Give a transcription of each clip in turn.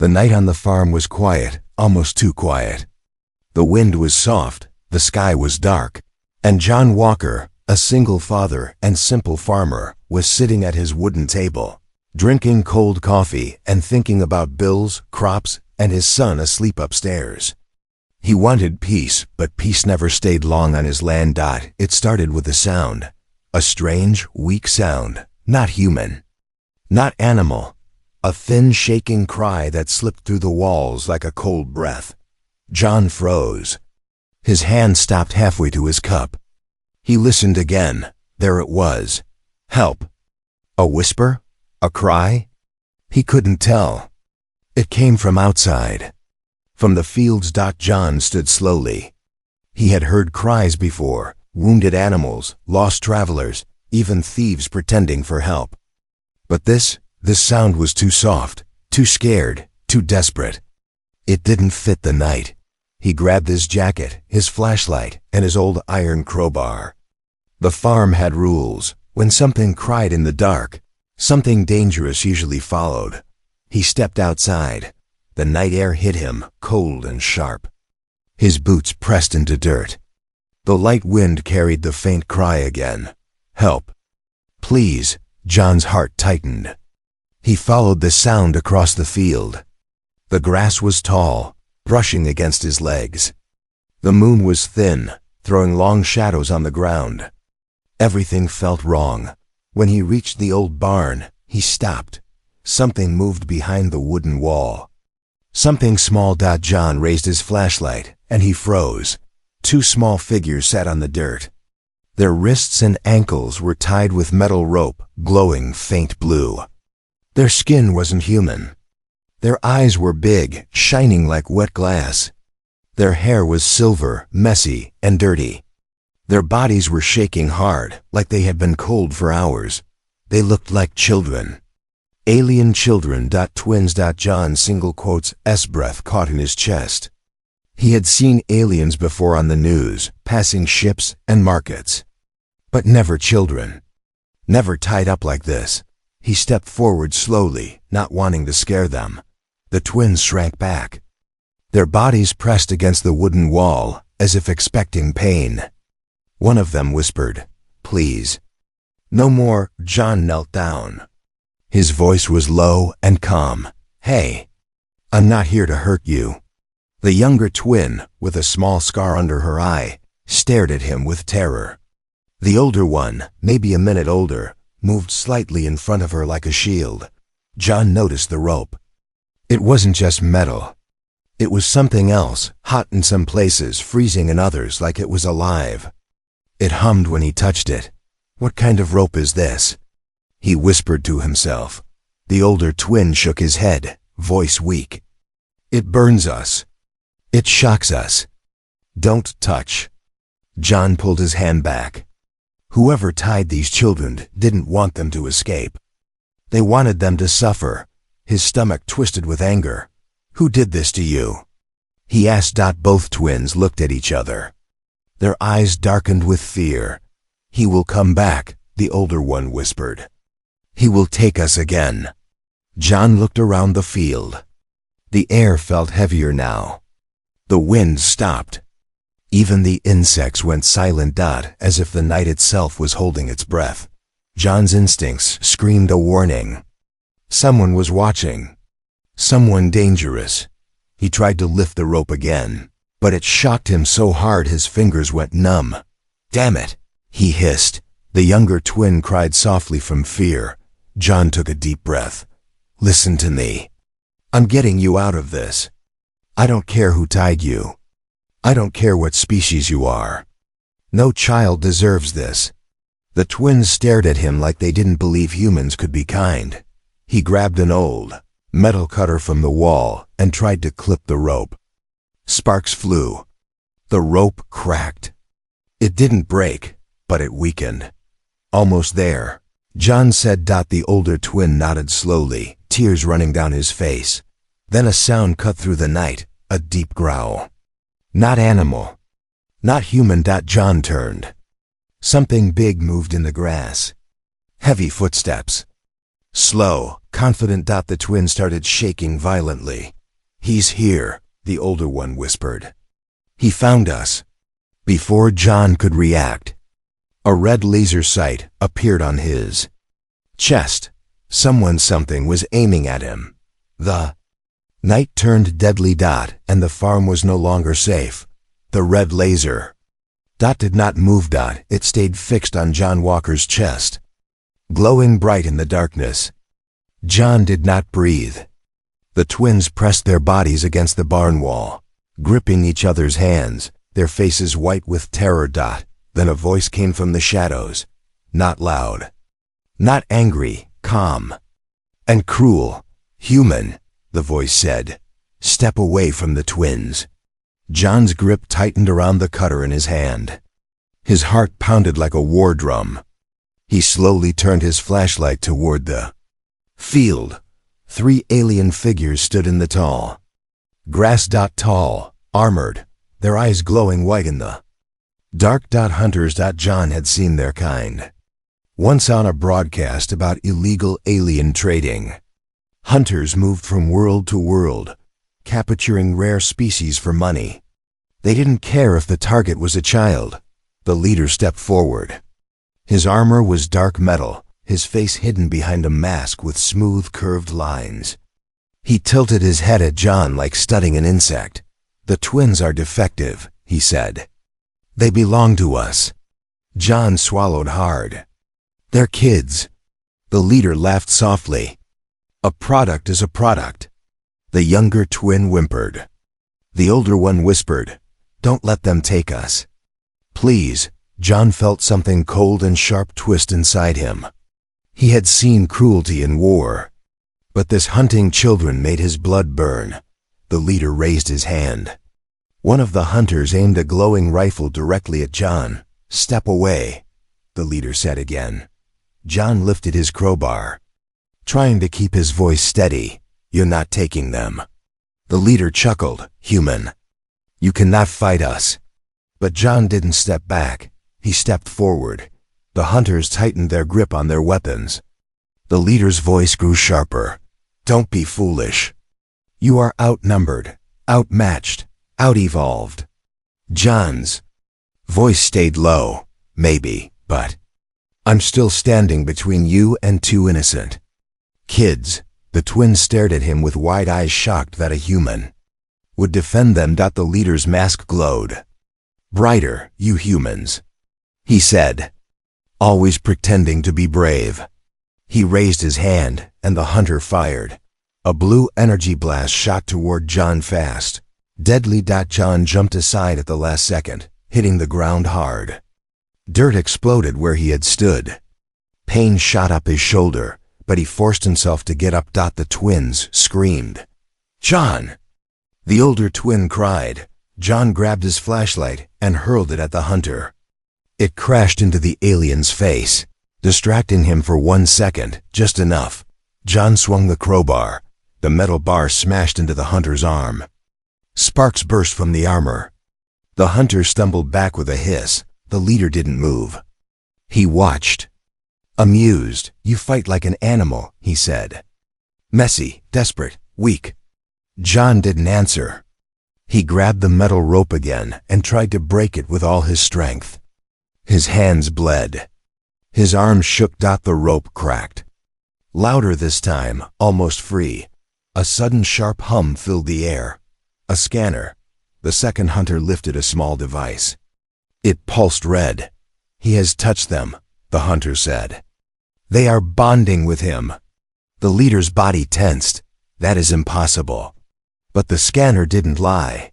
The night on the farm was quiet, almost too quiet. The wind was soft, the sky was dark, and John Walker, a single father and simple farmer, was sitting at his wooden table, drinking cold coffee and thinking about bills, crops, and his son asleep upstairs. He wanted peace, but peace never stayed long on his land. It started with a sound, a strange, weak sound, not human, not animal, a thin, shaking cry that slipped through the walls like a cold breath. John froze. His hand stopped halfway to his cup. He listened again. There it was. Help. A whisper? A cry? He couldn't tell. It came from outside. From the fields. John stood slowly. He had heard cries before, wounded animals, lost travelers, even thieves pretending for help. But this sound was too soft, too scared, too desperate. It didn't fit the night. He grabbed his jacket, his flashlight, and his old iron crowbar. The farm had rules. When something cried in the dark, something dangerous usually followed. He stepped outside. The night air hit him, cold and sharp. His boots pressed into dirt. The light wind carried the faint cry again. Help. Please. John's heart tightened. He followed the sound across the field. The grass was tall, brushing against his legs. The moon was thin, throwing long shadows on the ground. Everything felt wrong. When he reached the old barn, he stopped. Something moved behind the wooden wall. Something small. John raised his flashlight, and he froze. Two small figures sat on the dirt. Their wrists and ankles were tied with metal rope, glowing faint blue. Their skin wasn't human. Their eyes were big, shining like wet glass. Their hair was silver, messy, and dirty. Their bodies were shaking hard, like they had been cold for hours. They looked like children. Alien children. Twins. John single quotes S breath caught in his chest. He had seen aliens before on the news, passing ships and markets. But never children. Never tied up like this. He stepped forward slowly, not wanting to scare them. The twins shrank back. Their bodies pressed against the wooden wall, as if expecting pain. One of them whispered, "Please." "No more." John knelt down. His voice was low and calm. "Hey, I'm not here to hurt you." The younger twin, with a small scar under her eye, stared at him with terror. The older one, maybe a minute older, moved slightly in front of her like a shield. John noticed the rope. It wasn't just metal. It was something else, hot in some places, freezing in others, like it was alive. It hummed when he touched it. "What kind of rope is this?" he whispered to himself. The older twin shook his head, voice weak. "It burns us. It shocks us. Don't touch." John pulled his hand back. Whoever tied these children didn't want them to escape. They wanted them to suffer. His stomach twisted with anger. "Who did this to you?" he asked. Both twins looked at each other. Their eyes darkened with fear. "He will come back," the older one whispered. "He will take us again." John looked around the field. The air felt heavier now. The wind stopped. Even the insects went silent. As if the night itself was holding its breath. John's instincts screamed a warning. Someone was watching. Someone dangerous. He tried to lift the rope again, but it shocked him so hard his fingers went numb. "Damn it," he hissed. The younger twin cried softly from fear. John took a deep breath. "Listen to me. I'm getting you out of this. I don't care who tied you. I don't care what species you are. No child deserves this." The twins stared at him like they didn't believe humans could be kind. He grabbed an old metal cutter from the wall and tried to clip the rope. Sparks flew. The rope cracked. It didn't break, but it weakened. "Almost there," John said. The older twin nodded slowly, tears running down his face. Then a sound cut through the night, a deep growl. Not animal. Not human. John turned. Something big moved in the grass. Heavy footsteps. Slow, confident. The twin started shaking violently. "He's here," the older one whispered. "He found us." Before John could react, a red laser sight appeared on his chest. Something was aiming at him. The night turned deadly. And the farm was no longer safe. The red laser did not move. It stayed fixed on John Walker's chest, glowing bright in the darkness. John did not breathe. The twins pressed their bodies against the barn wall, gripping each other's hands, their faces white with terror. Then a voice came from the shadows, not loud, not angry, calm and cruel. "Human," the voice said. "Step away from the twins." John's grip tightened around the cutter in his hand. His heart pounded like a war drum. He slowly turned his flashlight toward the field. 3 alien figures stood in the tall grass. Tall, armored, their eyes glowing white in the dark. Hunters. John had seen their kind once on a broadcast about illegal alien trading. Hunters moved from world to world, capturing rare species for money. They didn't care if the target was a child. The leader stepped forward. His armor was dark metal, his face hidden behind a mask with smooth, curved lines. He tilted his head at John like studying an insect. "The twins are defective," he said. "They belong to us." John swallowed hard. "They're kids." The leader laughed softly. "A product is a product." The younger twin whimpered. The older one whispered, "Don't let them take us." "Please." John felt something cold and sharp twist inside him. He had seen cruelty in war, but this hunting children made his blood burn. The leader raised his hand. One of the hunters aimed a glowing rifle directly at John. "Step away," the leader said again. John lifted his crowbar, trying to keep his voice steady. "You're not taking them." The leader chuckled. "Human, you cannot fight us." But John didn't step back. He stepped forward. The hunters tightened their grip on their weapons. The leader's voice grew sharper. "Don't be foolish. You are outnumbered, outmatched, out-evolved." John's voice stayed low. "Maybe, but I'm still standing between you and 2 innocent kids." The twins stared at him with wide eyes, shocked that a human would defend them. The leader's mask glowed brighter. "You humans," he said, "always pretending to be brave." He raised his hand, and the hunter fired. A blue energy blast shot toward John fast, deadly. John jumped aside at the last second, hitting the ground hard. Dirt exploded where he had stood. Pain shot up his shoulder, but he forced himself to get up. The twins screamed. "John!" the older twin cried. John grabbed his flashlight and hurled it at the hunter. It crashed into the alien's face, distracting him for 1 second, just enough. John swung the crowbar. The metal bar smashed into the hunter's arm. Sparks burst from the armor. The hunter stumbled back with a hiss. The leader didn't move. He watched, amused. "You fight like an animal," he said. "Messy, desperate, weak." John didn't answer. He grabbed the metal rope again and tried to break it with all his strength. His hands bled. His arms shook. The rope cracked. Louder this time, almost free. A sudden sharp hum filled the air. A scanner. The second hunter lifted a small device. It pulsed red. "He has touched them," the hunter said. "They are bonding with him." The leader's body tensed. "That is impossible." But the scanner didn't lie.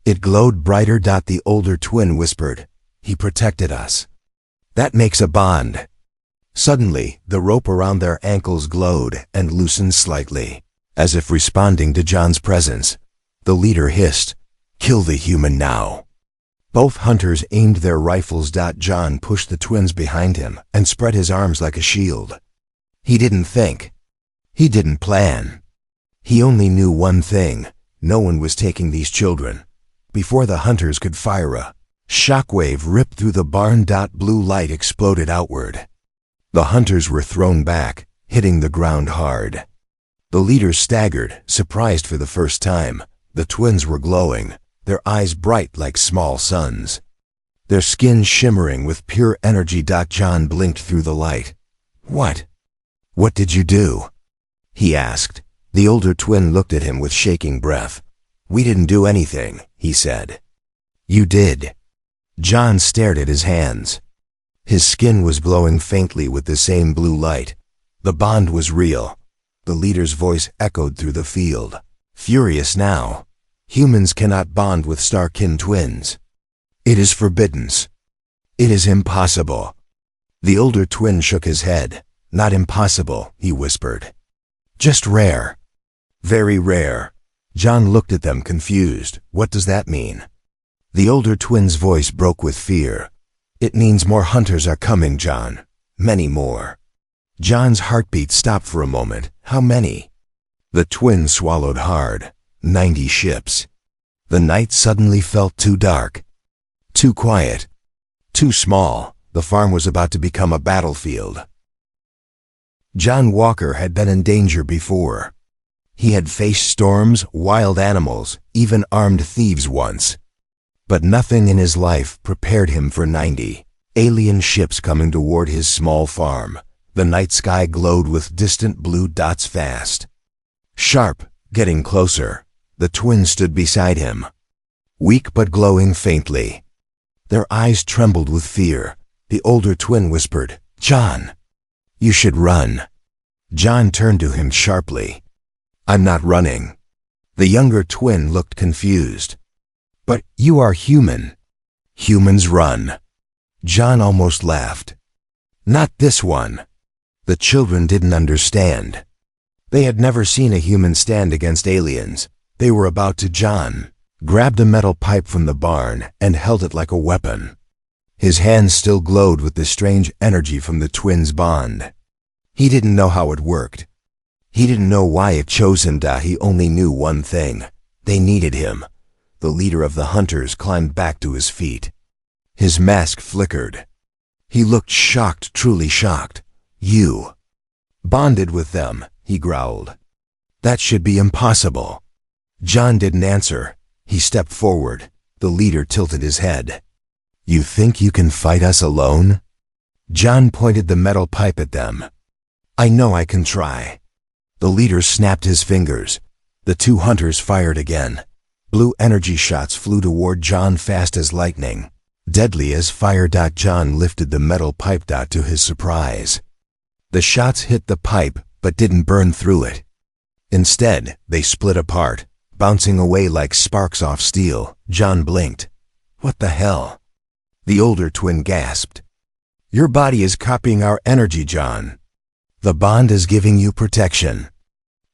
It glowed brighter. The older twin whispered, "He protected us." "That makes a bond." Suddenly, the rope around their ankles glowed and loosened slightly, as if responding to John's presence. The leader hissed, "Kill the human now." Both hunters aimed their rifles. John pushed the twins behind him and spread his arms like a shield. He didn't think. He didn't plan. He only knew one thing: no one was taking these children. Before the hunters could fire, a shockwave ripped through the barn. Blue light exploded outward. The hunters were thrown back, hitting the ground hard. The leader staggered, surprised for the first time. The twins were glowing, their eyes bright like small suns, their skin shimmering with pure energy. John blinked through the light. What did you do?" he asked. The older twin looked at him with shaking breath. "We didn't do anything," he said. "You did." John stared at his hands. His skin was glowing faintly with the same blue light. The bond was real. The leader's voice echoed through the field. "Furious now. Humans cannot bond with star-kin twins. It is forbidden. It is impossible." The older twin shook his head. "Not impossible," he whispered. "Just rare. Very rare." John looked at them confused. "What does that mean?" The older twin's voice broke with fear. "It means more hunters are coming, John. Many more." John's heartbeat stopped for a moment. "How many?" The twin swallowed hard. 90 ships. The night suddenly felt too dark, too quiet, too small. The farm was about to become a battlefield. John Walker had been in danger before. He had faced storms, wild animals, even armed thieves once. But nothing in his life prepared him for 90 alien ships coming toward his small farm. The night sky glowed with distant blue dots fast, sharp, getting closer. The twins stood beside him, weak but glowing faintly. Their eyes trembled with fear. The older twin whispered, "John, you should run." John turned to him sharply. "I'm not running." The younger twin looked confused. "But you are human. Humans run." John almost laughed. "Not this one." The children didn't understand. They had never seen a human stand against aliens. They were about to. John grabbed a metal pipe from the barn and held it like a weapon. His hands still glowed with the strange energy from the twins' bond. He didn't know how it worked. He didn't know why it chose him. He only knew one thing. They needed him. The leader of the hunters climbed back to his feet. His mask flickered. He looked shocked, truly shocked. "You bonded with them," he growled. "That should be impossible." John didn't answer. He stepped forward. The leader tilted his head. "You think you can fight us alone?" John pointed the metal pipe at them. "I know I can try." The leader snapped his fingers. The two hunters fired again. Blue energy shots flew toward John fast as lightning, deadly as fire. John lifted the metal pipe. To his surprise, the shots hit the pipe but didn't burn through it. Instead, they split apart, bouncing away like sparks off steel. John blinked. "What the hell?" The older twin gasped. "Your body is copying our energy, John. The bond is giving you protection."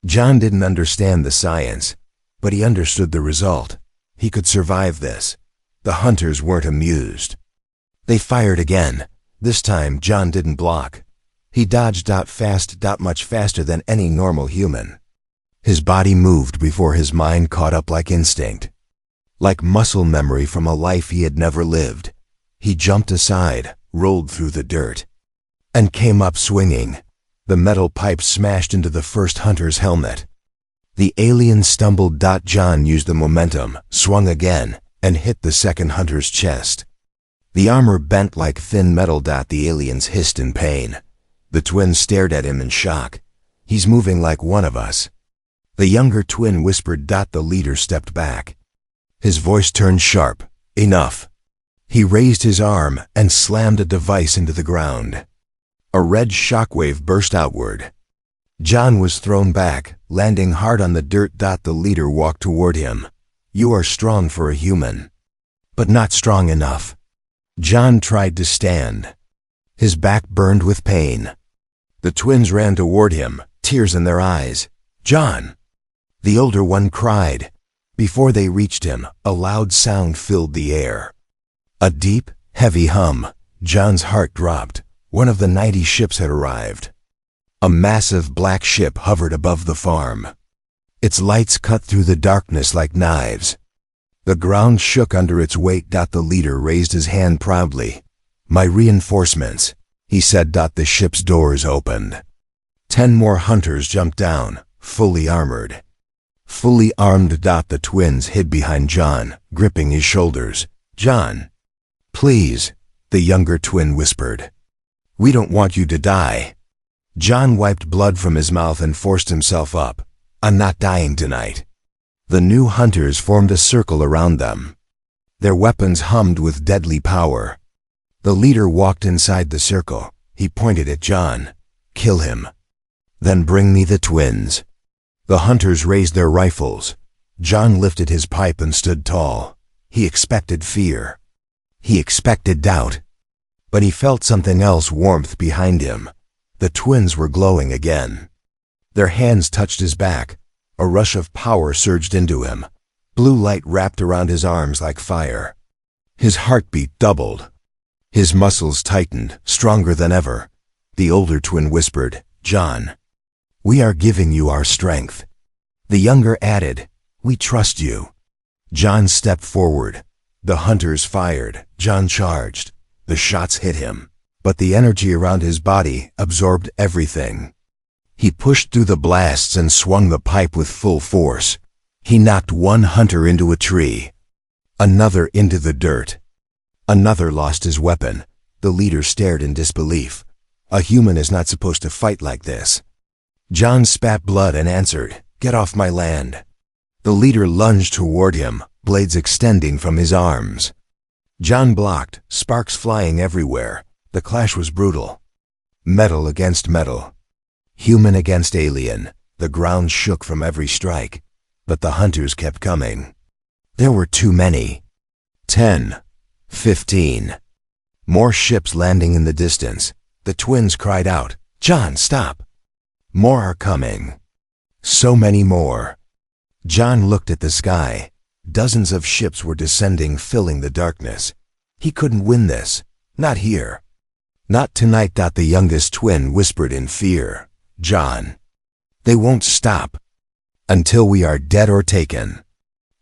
John didn't understand the science, but he understood the result. He could survive this. The hunters weren't amused. They fired again. This time, John didn't block. He dodged fast, much faster than any normal human. His body moved before his mind caught up like instinct, like muscle memory from a life he had never lived. He jumped aside, rolled through the dirt, and came up swinging. The metal pipe smashed into the first hunter's helmet. The alien stumbled. John used the momentum, swung again, and hit the second hunter's chest. The armor bent like thin metal. The aliens hissed in pain. The twins stared at him in shock. "He's moving like one of us." The younger twin whispered. The leader stepped back. His voice turned sharp. "Enough." He raised his arm and slammed a device into the ground. A red shockwave burst outward. John was thrown back, landing hard on the dirt. The leader walked toward him. "You are strong for a human, but not strong enough." John tried to stand. His back burned with pain. The twins ran toward him, tears in their eyes. "John!" The older one cried. Before they reached him, a loud sound filled the air. A deep, heavy hum. John's heart dropped. One of the 90 ships had arrived. A massive black ship hovered above the farm. Its lights cut through the darkness like knives. The ground shook under its weight. The leader raised his hand proudly. "My reinforcements," he said. The ship's doors opened. 10 more hunters jumped down, fully armored. Fully armed. The twins hid behind John, gripping his shoulders. "John, please," the younger twin whispered. "We don't want you to die." John wiped blood from his mouth and forced himself up. "I'm not dying tonight." The new hunters formed a circle around them. Their weapons hummed with deadly power. The leader walked inside the circle. He pointed at John. "Kill him. Then bring me the twins." The hunters raised their rifles. John lifted his pipe and stood tall. He expected fear. He expected doubt. But he felt something else, warmth behind him. The twins were glowing again. Their hands touched his back. A rush of power surged into him. Blue light wrapped around his arms like fire. His heartbeat doubled. His muscles tightened, stronger than ever. The older twin whispered, "John, we are giving you our strength." The younger added, "We trust you." John stepped forward. The hunters fired. John charged. The shots hit him, but the energy around his body absorbed everything. He pushed through the blasts and swung the pipe with full force. He knocked one hunter into a tree, another into the dirt. Another lost his weapon. The leader stared in disbelief. A human is not supposed to fight like this. John spat blood and answered, "Get off my land." The leader lunged toward him, blades extending from his arms. John blocked, sparks flying everywhere. The clash was brutal. Metal against metal. Human against alien. The ground shook from every strike. But the hunters kept coming. There were too many. 10, 15. More ships landing in the distance. The twins cried out, "John, stop!" More are coming. So many more. John looked at the sky. Dozens of ships were descending, filling the darkness. He couldn't win this. Not here. Not tonight. The youngest twin whispered in fear. "John, they won't stop until we are dead or taken."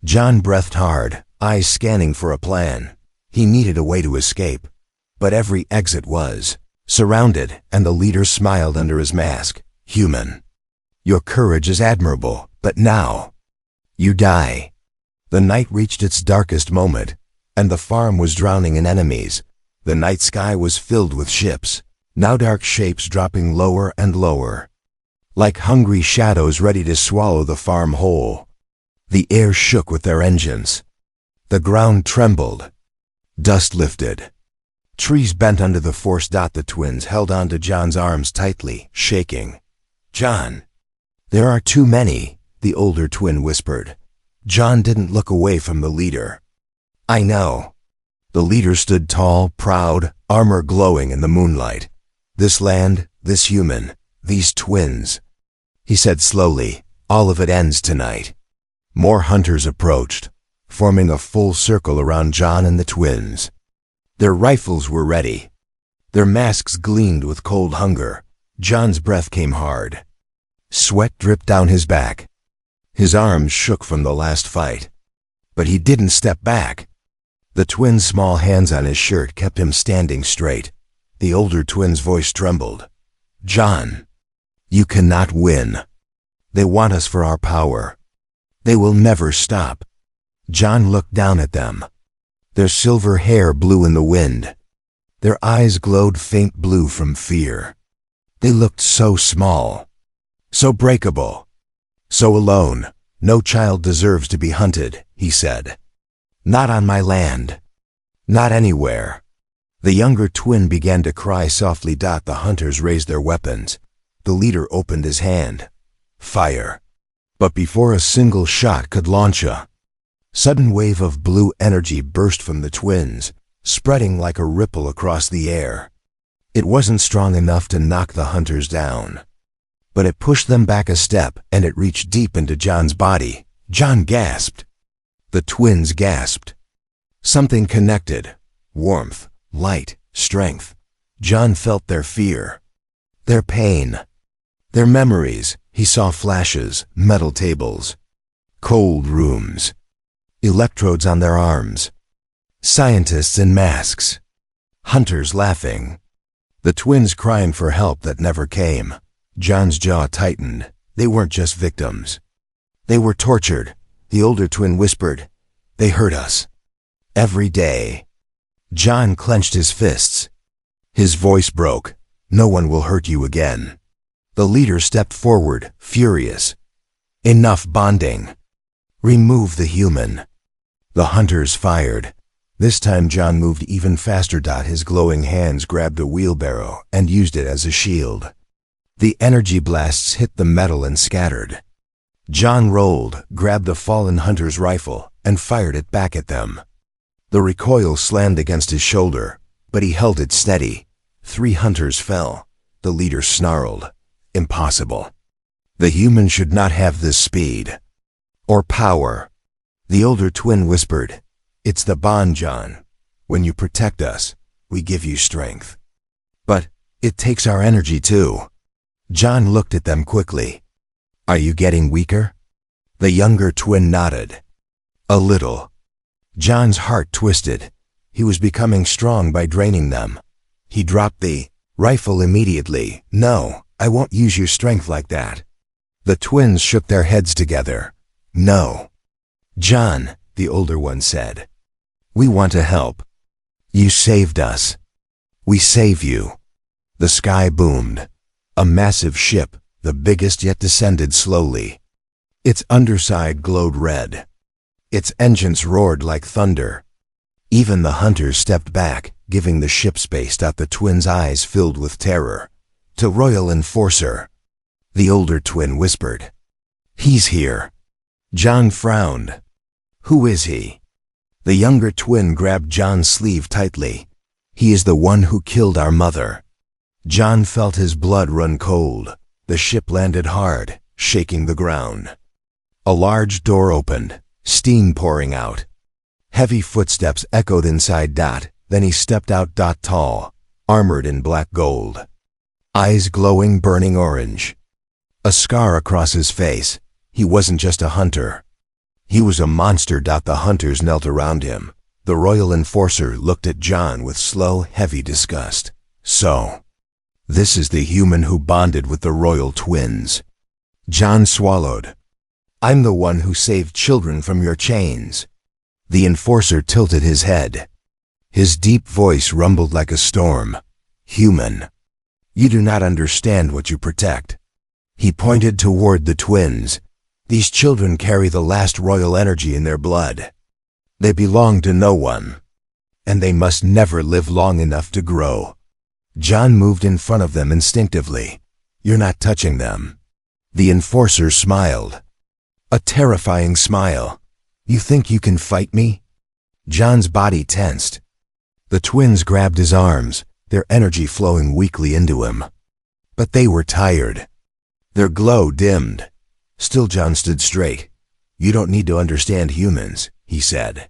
John breathed hard, eyes scanning for a plan. He needed a way to escape. But every exit was surrounded, and the leader smiled under his mask. "Human, your courage is admirable, but now you die." The night reached its darkest moment, and the farm was drowning in enemies. The night sky was filled with ships, now dark shapes dropping lower and lower, like hungry shadows ready to swallow the farm whole. The air shook with their engines. The ground trembled. Dust lifted. Trees bent under the force. The twins held onto John's arms tightly, shaking. "John, there are too many," the older twin whispered. John didn't look away from the leader. "I know." The leader stood tall, proud, armor glowing in the moonlight. "This land, this human, these twins," he said slowly, "all of it ends tonight." More hunters approached, forming a full circle around John and the twins. Their rifles were ready. Their masks gleamed with cold hunger. John's breath came hard. Sweat dripped down his back. His arms shook from the last fight. But he didn't step back. The twins' small hands on his shirt kept him standing straight. The older twin's voice trembled. "John, you cannot win. They want us for our power. They will never stop." John looked down at them. Their silver hair blew in the wind. Their eyes glowed faint blue from fear. They looked so small, so breakable, so alone. "No child deserves to be hunted," he said. "Not on my land. Not anywhere." The younger twin began to cry softly. The hunters raised their weapons. The leader opened his hand. Fire. But before a single shot could launch, a sudden wave of blue energy burst from the twins, spreading like a ripple across the air. It wasn't strong enough to knock the hunters down, but it pushed them back a step, and it reached deep into John's body. John gasped. The twins gasped. Something connected. Warmth, light, strength. John felt their fear, their pain, their memories. He saw flashes, metal tables, cold rooms, electrodes on their arms, scientists in masks, hunters laughing, the twins crying for help that never came. John's jaw tightened. They weren't just victims. They were tortured. The older twin whispered, "They hurt us. Every day." John clenched his fists. His voice broke. "No one will hurt you again." The leader stepped forward, furious. "Enough bonding. Remove the human." The hunters fired. This time John moved even faster. His glowing hands grabbed a wheelbarrow and used it as a shield. The energy blasts hit the metal and scattered. John rolled, grabbed the fallen hunter's rifle, and fired it back at them. The recoil slammed against his shoulder, but he held it steady. 3 hunters fell. The leader snarled, "Impossible. The human should not have this speed. Or power." The older twin whispered, "It's the bond, John. When you protect us, we give you strength. But it takes our energy too." John looked at them quickly. "Are you getting weaker?" The younger twin nodded. "A little." John's heart twisted. He was becoming strong by draining them. He dropped the rifle immediately. "No, I won't use your strength like that." The twins shook their heads together. "No." "John," the older one said, "we want to help. You saved us. We save you." The sky boomed. A massive ship, the biggest yet, descended slowly. Its underside glowed red. Its engines roared like thunder. Even the hunters stepped back, giving the ship space. The twins' eyes filled with terror. "To Royal Enforcer," the older twin whispered. "He's here." John frowned. "Who is he?" The younger twin grabbed John's sleeve tightly. "He is the one who killed our mother." John felt his blood run cold. The ship landed hard, shaking the ground. A large door opened, steam pouring out. Heavy footsteps echoed inside. Then he stepped out. Tall, armored in black gold. Eyes glowing burning orange. A scar across his face. He wasn't just a hunter. He was a monster. The hunters knelt around him. The Royal Enforcer looked at John with slow, heavy disgust. "So, this is the human who bonded with the royal twins." John swallowed. "I'm the one who saved children from your chains." The enforcer tilted his head. His deep voice rumbled like a storm. "Human, you do not understand what you protect." He pointed toward the twins. "These children carry the last royal energy in their blood. They belong to no one, and they must never live long enough to grow." John moved in front of them instinctively. "You're not touching them." The enforcer smiled. A terrifying smile. "You think you can fight me?" John's body tensed. The twins grabbed his arms, their energy flowing weakly into him. But they were tired. Their glow dimmed. Still John stood straight. "You don't need to understand humans," he said.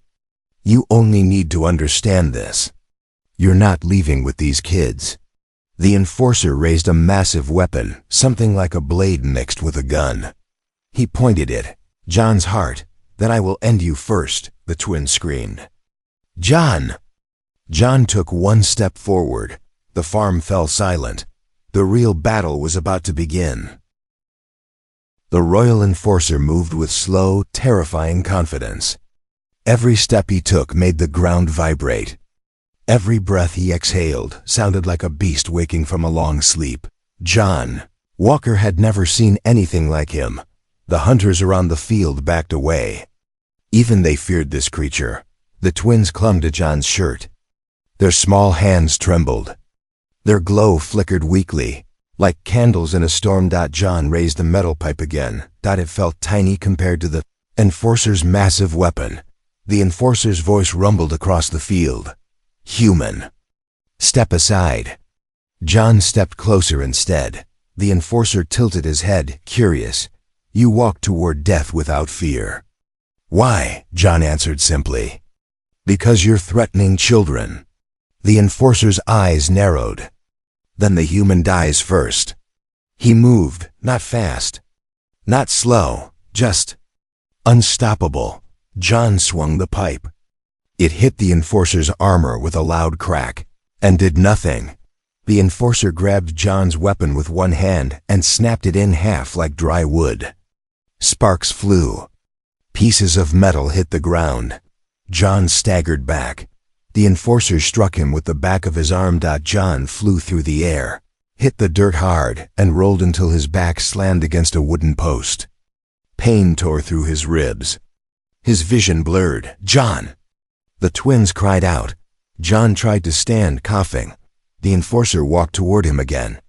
"You only need to understand this. You're not leaving with these kids." The enforcer raised a massive weapon, something like a blade mixed with a gun. He pointed it. John's heart. "Then I will end you first," the twin screamed. "John!" John took one step forward. The farm fell silent. The real battle was about to begin. The Royal Enforcer moved with slow, terrifying confidence. Every step he took made the ground vibrate. Every breath he exhaled sounded like a beast waking from a long sleep. John Walker had never seen anything like him. The hunters around the field backed away. Even they feared this creature. The twins clung to John's shirt. Their small hands trembled. Their glow flickered weakly, like candles in a storm. John raised the metal pipe again. It felt tiny compared to the enforcer's massive weapon. The enforcer's voice rumbled across the field. "Human, step aside." John stepped closer instead. The enforcer tilted his head, curious. "You walk toward death without fear." "Why?" John answered simply. "Because you're threatening children." The enforcer's eyes narrowed. "Then the human dies first." He moved, not fast, not slow, just unstoppable. John swung the pipe. It hit the enforcer's armor with a loud crack, and did nothing. The enforcer grabbed John's weapon with one hand and snapped it in half like dry wood. Sparks flew. Pieces of metal hit the ground. John staggered back. The enforcer struck him with the back of his arm. John flew through the air, hit the dirt hard, and rolled until his back slammed against a wooden post. Pain tore through his ribs. His vision blurred. "John!" The twins cried out. John tried to stand, coughing. The enforcer walked toward him again.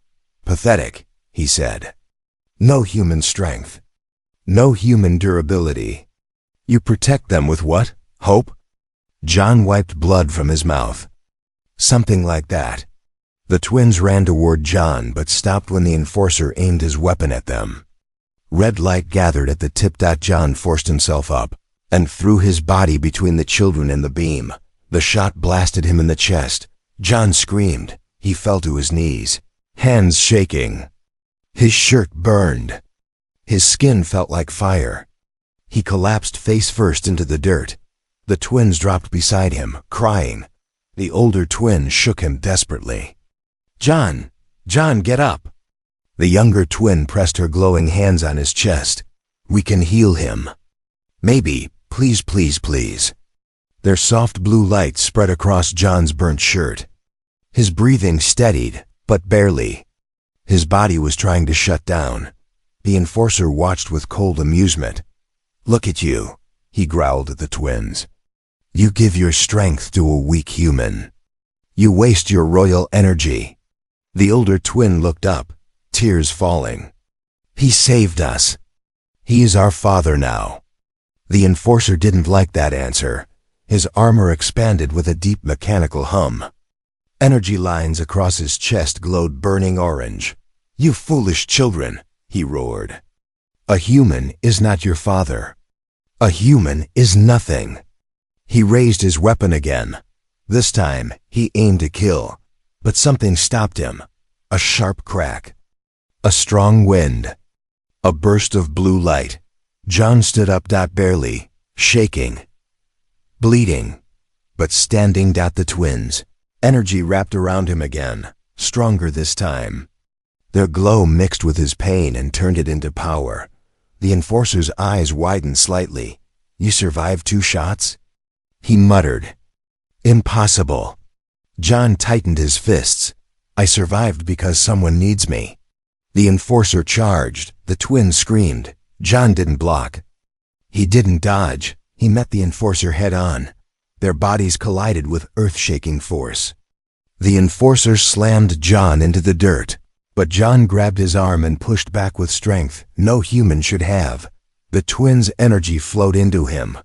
"Pathetic," he said. "No human strength. No human durability. You protect them with what? Hope?" John wiped blood from his mouth. "Something like that." The twins ran toward John but stopped when the enforcer aimed his weapon at them. Red light gathered at the tip. John forced himself up and threw his body between the children and the beam. The shot blasted him in the chest. John screamed. He fell to his knees, hands shaking. His shirt burned. His skin felt like fire. He collapsed face first into the dirt. The twins dropped beside him, crying. The older twin shook him desperately. "John! John, get up!" The younger twin pressed her glowing hands on his chest. "We can heal him. Maybe. Please, please, please." Their soft blue light spread across John's burnt shirt. His breathing steadied, but barely. His body was trying to shut down. The enforcer watched with cold amusement. "Look at you," he growled at the twins. "You give your strength to a weak human. You waste your royal energy." The older twin looked up, tears falling. "He saved us. He is our father now." The enforcer didn't like that answer. His armor expanded with a deep mechanical hum. Energy lines across his chest glowed burning orange. "You foolish children," he roared. "A human is not your father. A human is nothing." He raised his weapon again. This time, he aimed to kill, but something stopped him. A sharp crack. A strong wind. A burst of blue light. John stood up. Barely, shaking, bleeding, but standing. The twins. Energy wrapped around him again, stronger this time. Their glow mixed with his pain and turned it into power. The enforcer's eyes widened slightly. "You survived 2 shots?" he muttered. "Impossible." John tightened his fists. "I survived because someone needs me." The enforcer charged. The twins screamed. John didn't block. He didn't dodge. He met the enforcer head-on. Their bodies collided with earth-shaking force. The enforcer slammed John into the dirt, but John grabbed his arm and pushed back with strength no human should have. The twins' energy flowed into him,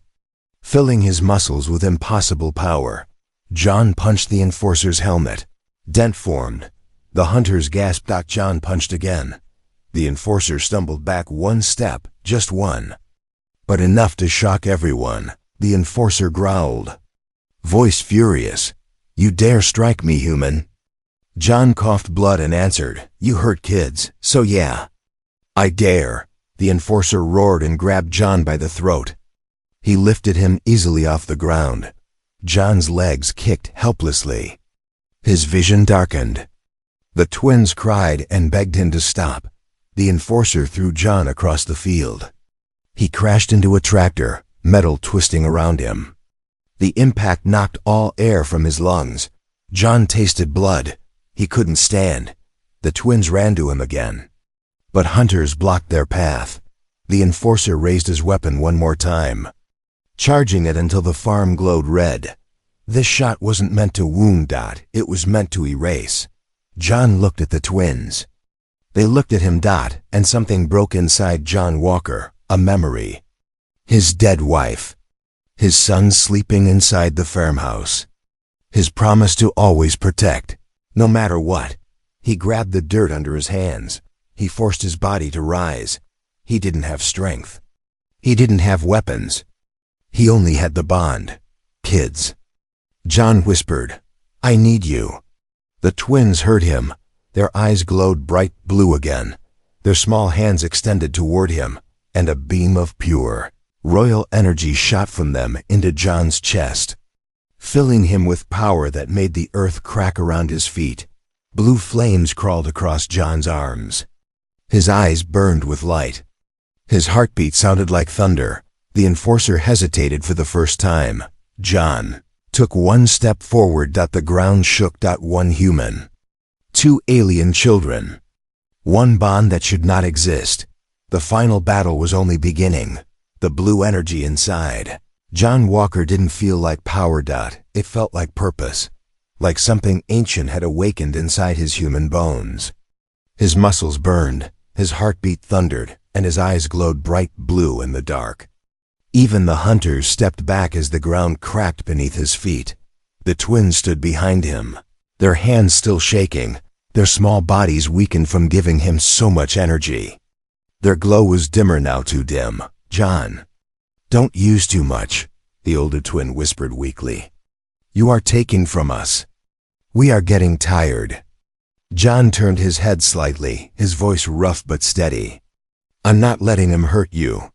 filling his muscles with impossible power. John punched the enforcer's helmet. Dent formed. The hunters gasped. John punched again. The enforcer stumbled back 1 step, just one, but enough to shock everyone. The enforcer growled, voice furious, "You dare strike me, human?" John coughed blood and answered, "You hurt kids, so yeah. I dare." The enforcer roared and grabbed John by the throat. He lifted him easily off the ground. John's legs kicked helplessly. His vision darkened. The twins cried and begged him to stop. The enforcer threw John across the field. He crashed into a tractor, metal twisting around him. The impact knocked all air from his lungs. John tasted blood. He couldn't stand. The twins ran to him again, but hunters blocked their path. The enforcer raised his weapon one more time, charging it until the farm glowed red. This shot wasn't meant to wound. It was meant to erase. John looked at the twins. They looked at him. And something broke inside John Walker, a memory. His dead wife. His son sleeping inside the farmhouse. His promise to always protect, no matter what. He grabbed the dirt under his hands. He forced his body to rise. He didn't have strength. He didn't have weapons. He only had the bond. Kids. John whispered, "I need you." The twins heard him. Their eyes glowed bright blue again. Their small hands extended toward him, and a beam of pure, royal energy shot from them into John's chest, filling him with power that made the earth crack around his feet. Blue flames crawled across John's arms. His eyes burned with light. His heartbeat sounded like thunder. The enforcer hesitated for the first time. John took one step forward. The ground shook. One human. Two alien children. One bond that should not exist. The final battle was only beginning. The blue energy inside John Walker didn't feel like power. It felt like purpose. Like something ancient had awakened inside his human bones. His muscles burned, his heartbeat thundered, and his eyes glowed bright blue in the dark. Even the hunters stepped back as the ground cracked beneath his feet. The twins stood behind him, their hands still shaking, their small bodies weakened from giving him so much energy. Their glow was dimmer now, too dim. "John, don't use too much," the older twin whispered weakly. "You are taking from us. We are getting tired." John turned his head slightly, his voice rough but steady. "I'm not letting him hurt you."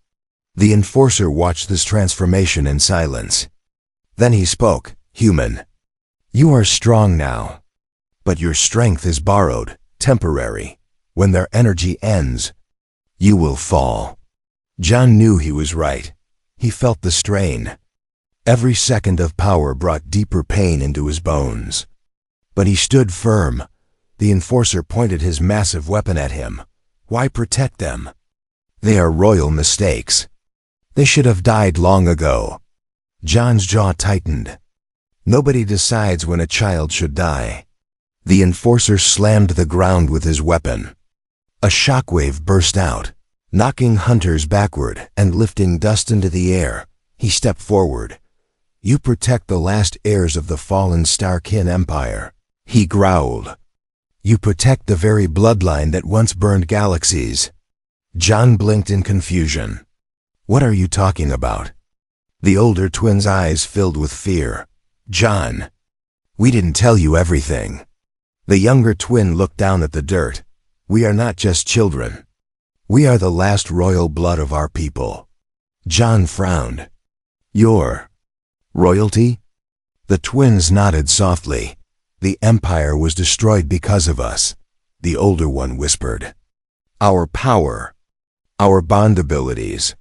The enforcer watched this transformation in silence. Then he spoke. "Human, you are strong now. But your strength is borrowed, temporary. When their energy ends, you will fall." John knew he was right. He felt the strain. Every second of power brought deeper pain into his bones. But he stood firm. The enforcer pointed his massive weapon at him. "Why protect them? They are royal mistakes. They should have died long ago." John's jaw tightened. Nobody decides when a child should die. The enforcer slammed the ground with his weapon. A shockwave burst out, knocking hunters backward and lifting dust into the air. He stepped forward. "You protect the last heirs of the fallen Starkin Empire," he growled. "You protect the very bloodline that once burned galaxies." John blinked in confusion. "What are you talking about?" The older twin's eyes filled with fear. "John, we didn't tell you everything." The younger twin looked down at the dirt. "We are not just children. We are the last royal blood of our people." John frowned. "Your royalty?" The twins nodded softly. "The empire was destroyed because of us," the older one whispered. "Our power, our bond abilities.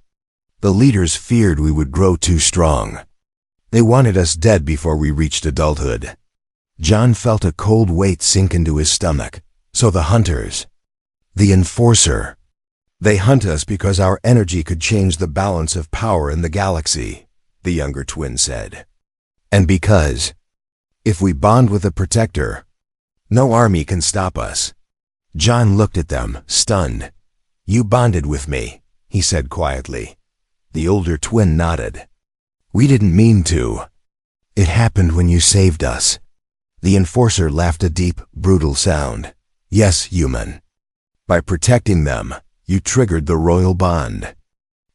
The leaders feared we would grow too strong. They wanted us dead before we reached adulthood." John felt a cold weight sink into his stomach. "So the hunters, the enforcer, they hunt us because our energy could change the balance of power in the galaxy," the younger twin said. "And because, if we bond with a protector, no army can stop us." John looked at them, stunned. "You bonded with me," he said quietly. The older twin nodded. "We didn't mean to. It happened when you saved us." The enforcer laughed a deep, brutal sound. "Yes, human. By protecting them, you triggered the royal bond.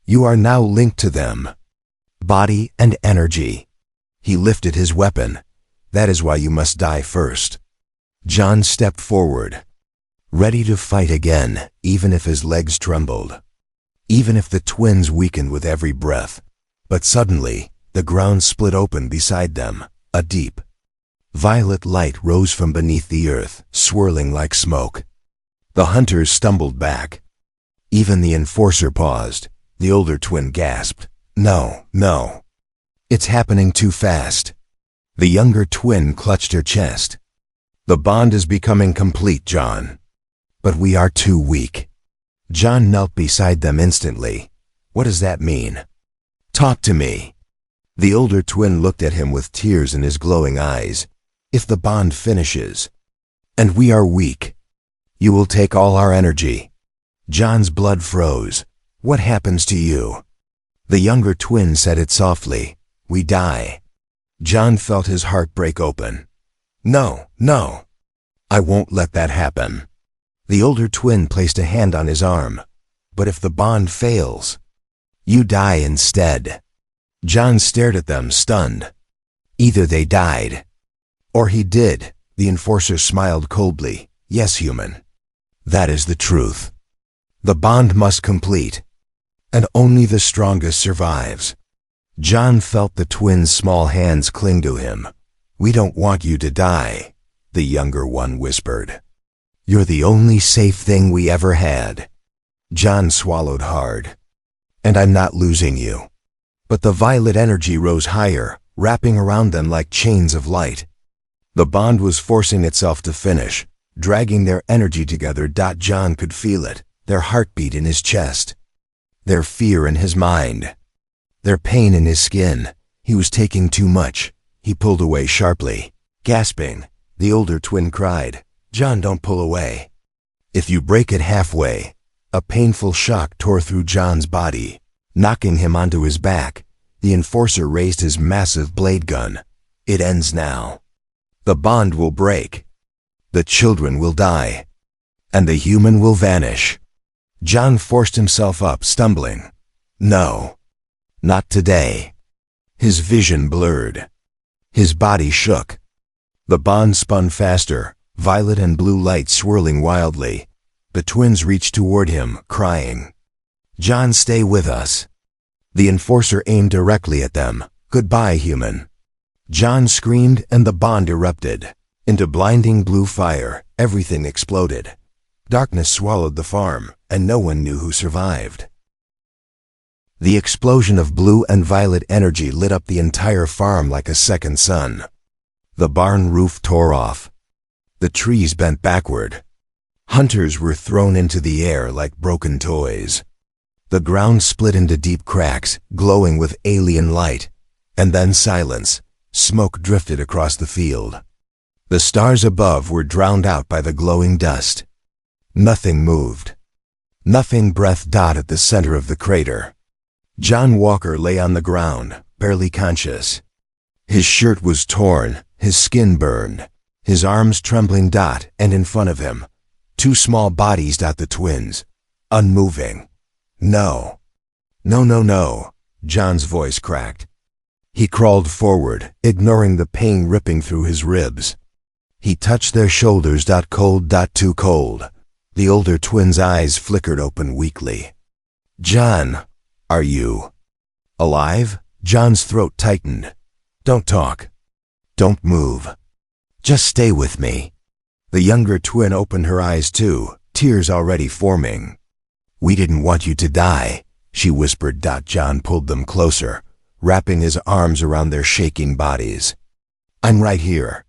You are now linked to them, body and energy." He lifted his weapon. "That is why you must die first." John stepped forward, ready to fight again, even if his legs trembled, even if the twins weakened with every breath. But suddenly, the ground split open beside them. A deep, violet light rose from beneath the earth, swirling like smoke. The hunters stumbled back. Even the enforcer paused. The older twin gasped. "No, no. It's happening too fast." The younger twin clutched her chest. "The bond is becoming complete, John. But we are too weak." John knelt beside them instantly. "What does that mean? Talk to me." The older twin looked at him with tears in his glowing eyes. "If the bond finishes, and we are weak, you will take all our energy." John's blood froze. "What happens to you?" The younger twin said it softly. "We die." John felt his heart break open. "No, no. I won't let that happen." The older twin placed a hand on his arm. "But if the bond fails, you die instead." John stared at them, stunned. Either they died, or he did. The enforcer smiled coldly. "Yes, human. That is the truth. The bond must complete, and only the strongest survives." John felt the twins' small hands cling to him. "We don't want you to die," the younger one whispered. "You're the only safe thing we ever had." John swallowed hard. "And I'm not losing you." But the violet energy rose higher, wrapping around them like chains of light. The bond was forcing itself to finish, dragging their energy together. John could feel it, their heartbeat in his chest, their fear in his mind, their pain in his skin. He was taking too much. He pulled away sharply. Gasping, the older twin cried, "John, don't pull away. If you break it halfway." A painful shock tore through John's body, knocking him onto his back. The enforcer raised his massive blade gun. "It ends now. The bond will break. The children will die. And the human will vanish." John forced himself up, stumbling. "No. Not today." His vision blurred. His body shook. The bond spun faster, violet and blue light swirling wildly. The twins reached toward him, crying, "John, stay with us." The enforcer aimed directly at them. "Goodbye, human." John screamed and the bond erupted. Into blinding blue fire, everything exploded. Darkness swallowed the farm, and no one knew who survived. The explosion of blue and violet energy lit up the entire farm like a second sun. The barn roof tore off. The trees bent backward. Hunters were thrown into the air like broken toys. The ground split into deep cracks, glowing with alien light. And then silence. Smoke drifted across the field. The stars above were drowned out by the glowing dust. Nothing moved. Nothing breathed. At the center of the crater, John Walker lay on the ground, barely conscious. His shirt was torn, his skin burned, his arms trembling. And in front of him, two small bodies. The twins, unmoving. "No. No, no, no," John's voice cracked. He crawled forward, ignoring the pain ripping through his ribs. He touched their shoulders. Cold. Too cold. The older twin's eyes flickered open weakly. "John, are you alive?" John's throat tightened. "Don't talk. Don't move. Just stay with me." The younger twin opened her eyes too, tears already forming. "We didn't want you to die," she whispered. John pulled them closer, wrapping his arms around their shaking bodies. "I'm right here.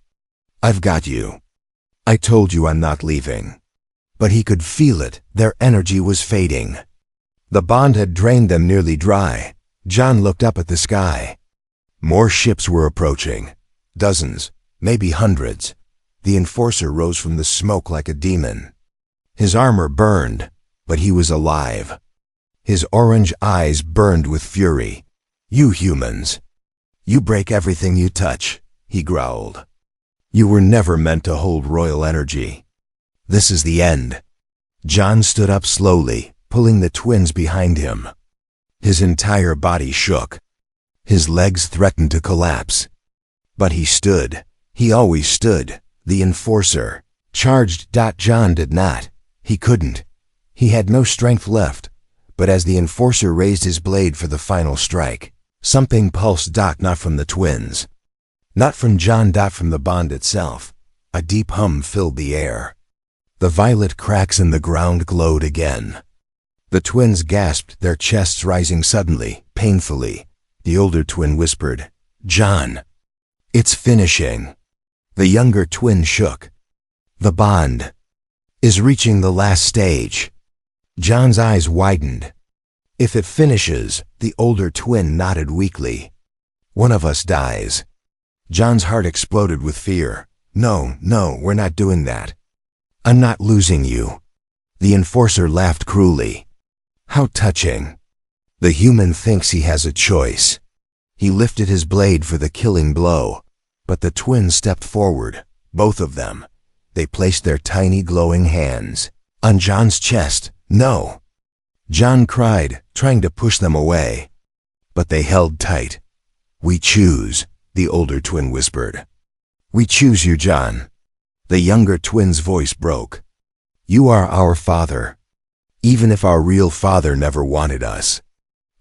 I've got you. I told you I'm not leaving." But he could feel it, their energy was fading. The bond had drained them nearly dry. John looked up at the sky. More ships were approaching. Dozens, maybe hundreds. The enforcer rose from the smoke like a demon. His armor burned, but he was alive. His orange eyes burned with fury. "You humans. You break everything you touch," he growled. "You were never meant to hold royal energy. This is the end." John stood up slowly, pulling the twins behind him. His entire body shook. His legs threatened to collapse. But he stood. He always stood. The enforcer charged. John did not. He couldn't. He had no strength left. But as the enforcer raised his blade for the final strike, something pulsed. Not from the twins. Not from John. From the bond itself. A deep hum filled the air. The violet cracks in the ground glowed again. The twins gasped, their chests rising suddenly, painfully. The older twin whispered, "John, it's finishing." The younger twin shook. "The bond is reaching the last stage." John's eyes widened. "If it finishes," the older twin nodded weakly, "one of us dies." John's heart exploded with fear. No, we're not doing that. I'm not losing you." The enforcer laughed cruelly. "How touching. The human thinks he has a choice." He lifted his blade for the killing blow, but the twins stepped forward, both of them. They placed their tiny glowing hands on John's chest. "No!" John cried, trying to push them away. But they held tight. "We choose," the older twin whispered. "We choose you, John." The younger twin's voice broke. "You are our father, even if our real father never wanted us."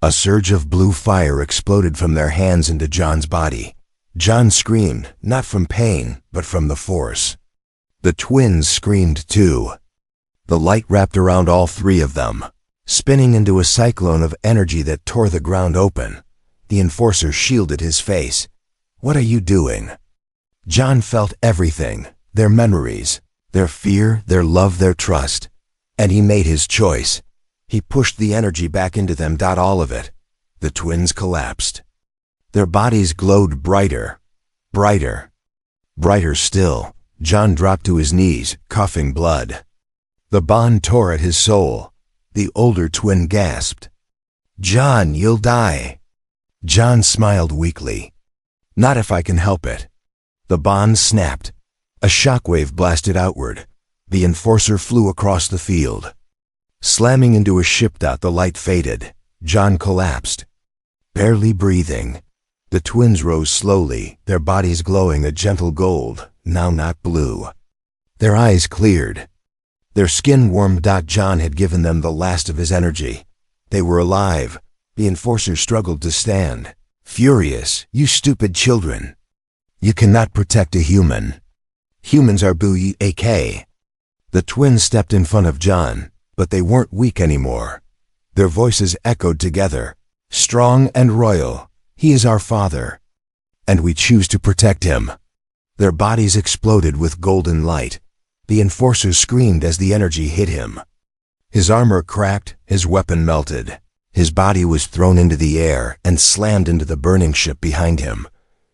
A surge of blue fire exploded from their hands into John's body. John screamed, not from pain, but from the force. The twins screamed too. The light wrapped around all three of them, spinning into a cyclone of energy that tore the ground open. The enforcer shielded his face. "What are you doing?" John felt everything, their memories, their fear, their love, their trust. And he made his choice. He pushed the energy back into them, all of it. The twins collapsed. Their bodies glowed brighter, brighter, brighter still. John dropped to his knees, coughing blood. The bond tore at his soul. The older twin gasped. "John, you'll die." John smiled weakly. "Not if I can help it." The bond snapped. A shockwave blasted outward. The enforcer flew across the field. Slamming into a ship. The light faded. John collapsed, barely breathing. The twins rose slowly, their bodies glowing a gentle gold, now not blue. Their eyes cleared. Their skin warmed. John had given them the last of his energy. They were alive. The enforcer struggled to stand. Furious. "You stupid children. You cannot protect a human. Humans are buak." The twins stepped in front of John, but they weren't weak anymore. Their voices echoed together. "Strong and royal. He is our father. And we choose to protect him." Their bodies exploded with golden light. The enforcer screamed as the energy hit him. His armor cracked, his weapon melted. His body was thrown into the air and slammed into the burning ship behind him.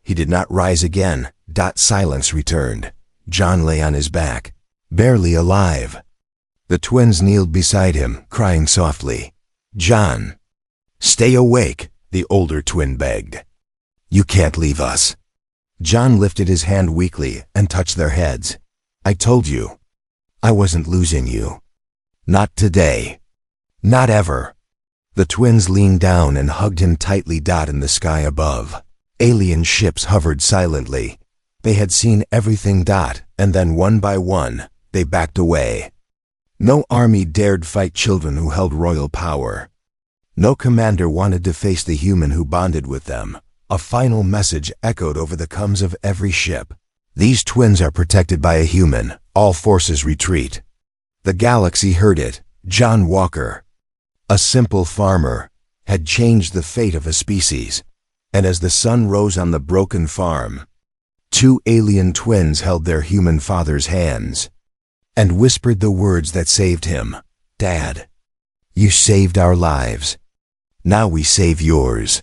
He did not rise again. Silence returned. John lay on his back, barely alive. The twins kneeled beside him, crying softly. "John, stay awake," the older twin begged. "You can't leave us." John lifted his hand weakly and touched their heads. "I told you. I wasn't losing you. Not today. Not ever." The twins leaned down and hugged him tightly. In the sky above, alien ships hovered silently. They had seen everything. And then one by one, they backed away. No army dared fight children who held royal power. No commander wanted to face the human who bonded with them. A final message echoed over the comms of every ship. "These twins are protected by a human. All forces retreat." The galaxy heard it. John Walker, a simple farmer, had changed the fate of a species. And as the sun rose on the broken farm, two alien twins held their human father's hands and whispered the words that saved him. "Dad, you saved our lives. Now we save yours."